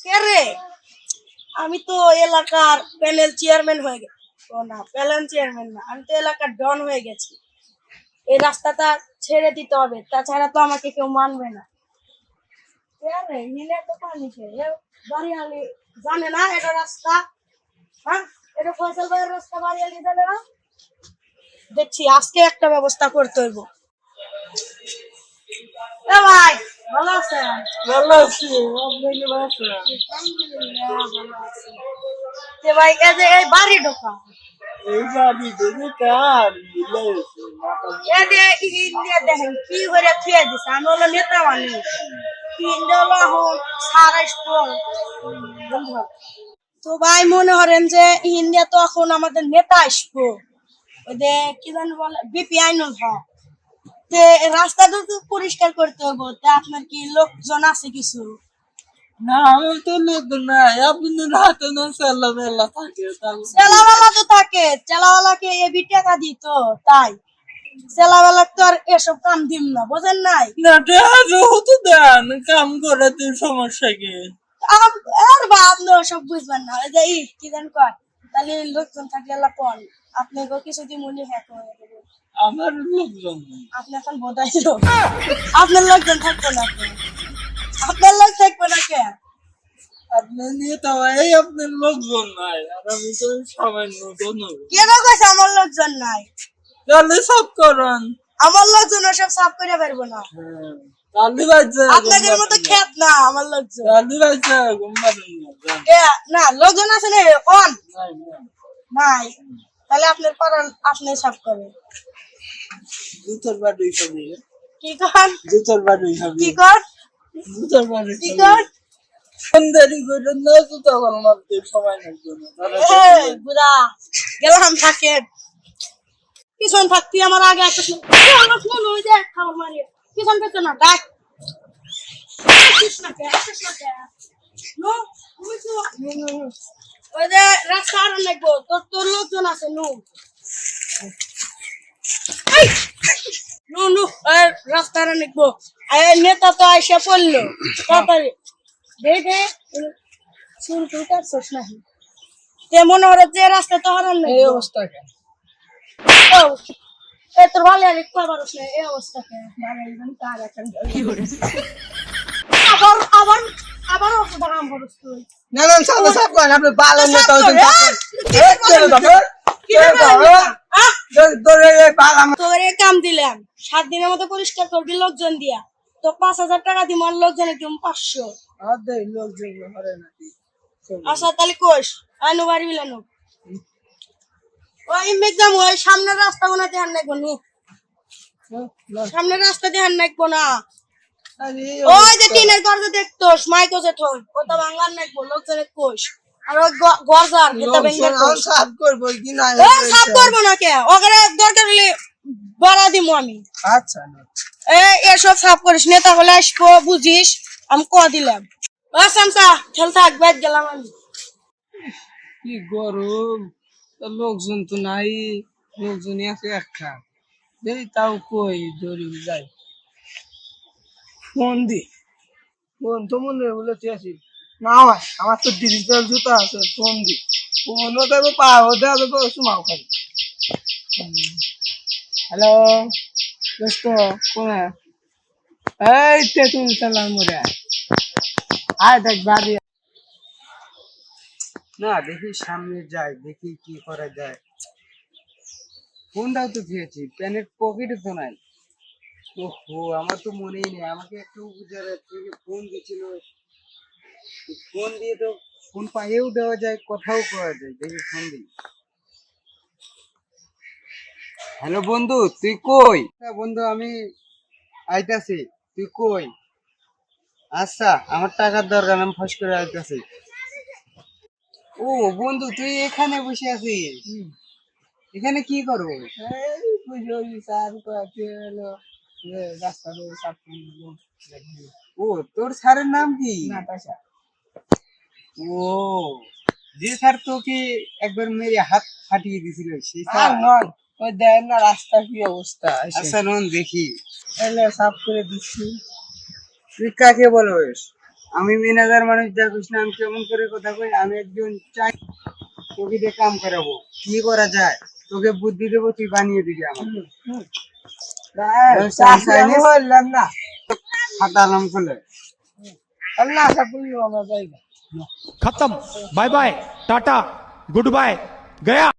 কে রে? আমি তো এলাকার প্যানেল চেয়ারম্যান হয়ে গেছি। ও না, প্যানেল চেয়ারম্যান না, আমি তো এলাকার ডন হয়ে গেছি। এই রাস্তাটা ছেড়ে দিতে হবে, তাছাড়া তো আমাকে কেউ মানবে না। কে রে? হিলে তো পানি খেয়ে বাড়িয়ালি জানে না এটা রাস্তা। হ্যাঁ, এটা ফয়সাল ভাইয়ের রাস্তা, বাড়িয়ালি জানে না। দেখছি আজকে একটা ব্যবস্থা করতে হইব। এ ভাই, ভালো আছেন? ভালো আছি। আপনি কি ভালো আছেন? আলহামদুলিল্লাহ, ভালো আছি। যে ভাই, এই যে এই বাড়ি ঢোকা, এই বাড়ি দেখে কার মিলাইছে মাথা এ যে ইন্ডিয়া দেখেন কি করে থুয়ে দিছে। আমি হলো নেতা মানুষ, ইন্ডিয়া হলো এখন সারা স্টল। তো ভাই মনে করেন যে ইন্ডিয়া তো এখন আমাদের নেতা আসবো, ওই যে কি জানি বলে বিপি আইনুল হক। তে রাস্তাটা তো পরিষ্কার করতে হবে, তা আপনার কি লোকজন আছে কিছু? না, আমার তো লোক নাই। আপনার হাতে না সেলা মেলা থাকে চেলাওয়ালা তো থাকে, চেলাওয়ালাকে এবি টাকা দিত, তাই চেলাওয়ালা তো আর এসব কাম দিম না, বোঝেন নাই? না, হতো দেন কাম করে তুই সমস্যা কি? আর বা আপনি ওসব বুঝবেন না, ওই যে কি জানি কয়, তাহলে লোকজন থাকলে আল্লাহ কোন আপনি কিছু দিয়ে মনে হ্যাক হয়ে যাবে। আমার লোকজন নেই। আপনি এখন বোধাই লোক, আপনার লোকজন থাকবে না তো, আপনার লোক থাকবে না কে? আপনি নিয়ে তো এই আপনার লোকজন নাই, আর আমি তো সামান্য দনু। কেন কইছে আমার লোকজন নাই? তাহলে সব করেন। আমার লোকজন ওসব সাফ করে পারবো না। তাহলে বাজছে আপনাদের মতো খেত না আমার লোকজন। তাহলে বাজছে ঘুমাবেন না। এ, না লোকজন আছে না কোন? নাই, নাই। নাই, তাহলে আপনার পাড়ার আপনি সাফ করেন। জুতোর বাড়ি খাবি। কি কর? জুতোর বাড়ি খাবি। কি কর? জুতোর বাড়ি কি খাবি। কর? দেরি করে না জুতো কল মারতে সময় লাগবে না। এই বুড়া, গেলাম থাকেন। পিছন থাকতি আমার আগে একটা আমার ফোন ওই যে খাবার মারি পিছন পেছন না ডাক। নো, ওই যে রাস্তা আর লাগবো, তোর লোকজন আছে নু। নু নু, রাস্তা আর লাগবো। নেতা তো আইসা পড়লো তাড়াতাড়ি দেখে শুরু তুই করছিস নাকি? তে মনে হরে যে রাস্তা তো হারান এই লাগবে। অবস্থা কেন? তোর ভালো আর একটু আবার এই অবস্থা কে মানে একদম কার একটা আবার আবার আবার অবস্থা কাম করছ তুই। না না, সামনে সাপ করেন আপনি ভালো নেতা হইছেন। তোরে কাম দিলাম 7 দিনের মধ্যে পরিষ্কার করবি লোকজন দিয়া, তো 5,000 টাকা দিব, আর লোকজনে দিম 500। আচ্ছা তাহলে কোষ আনু বাড়ি বিলানো ওই মেঘদাম ওই সামনের রাস্তা বানাতে ধ্যান রাখবো নু, সামনের রাস্তা ধ্যান রাখবো না। ওই যে টিনের দরজা দেখতোস মাইকো যে ঠোল ওটা ভাঙার নাকবো লোকজনে কোষ, আর ওই গরজার এটা ভেঙে কোষ সাফ করবো কি না? সাফ করবো না কে ওখানে দরকার হলে বাড়া দিমু আমি। আচ্ছা এসব সাফ করিস, নেতা হলে আসবো বুঝিস, আমি ক দিলাম। ও সামসা খেল থাক, বেদ গেলাম আমি। কি গরম, লোকজন তো নাই। লোকজন আছে একটা এই তাও কই দৌড়ি যায়। ফোন দি, ফোন তো মনে হয় বলে আসি না হয় আমার তো ডিজিটাল জুতা আছে। ফোন দি, ফোনও দেবো পাও দেবো সুমাও খালি। হ্যালো দোস্ত, কোনে? এই তেতুল চালাম মোরে আয় দেখ বাড়ি না, দেখি সামনে যাই, দেখি কি করা যায়। ফোনটাও তো খেয়েছি, প্যান্টের পকেটে তো নাই। ওহো, আমার তো মনেই নেই আমাকে একটু উপজেলা থেকে ফোন দিয়েছিল। ফোন দিয়ে তো ফোন পাইয়েও দেওয়া যায়, কথাও করা যায়। দেখি ফোন দিই। হ্যালো বন্ধু, তুই কই? হ্যাঁ বন্ধু, আমি আইতাছি। তুই কই? আচ্ছা, আমার টাকার দরকার, আমি ফস করে আইতাছি। ও বন্ধু, তুই এখানে বসে আছিস? এখানে কি করবো? ও, তোর স্যারের নাম কি? ও, যে স্যার তোকে একবার মেরে হাত ফাটিয়ে দিছিল সেই স্যার? নয়, ওই দেখ না রাস্তার কি অবস্থা। আচ্ছা নন দেখি, এলে সাফ করে দিচ্ছি। তুই কাকে বলবিস? আমি ম্যানেজার মানুষ দেখিস না, আমি কেমন করে কথা কই। আমি একজন চাই তোকে দিয়ে কাম করাবো। কি করা যায় তোকে বুদ্ধি দেবো, তুই বানিয়ে দিবি আমার। আমি বললাম না খাতা আলাম খুলে আল্লাহ আশা করলো আমরা যাই खत्म bye bye tata goodbye गया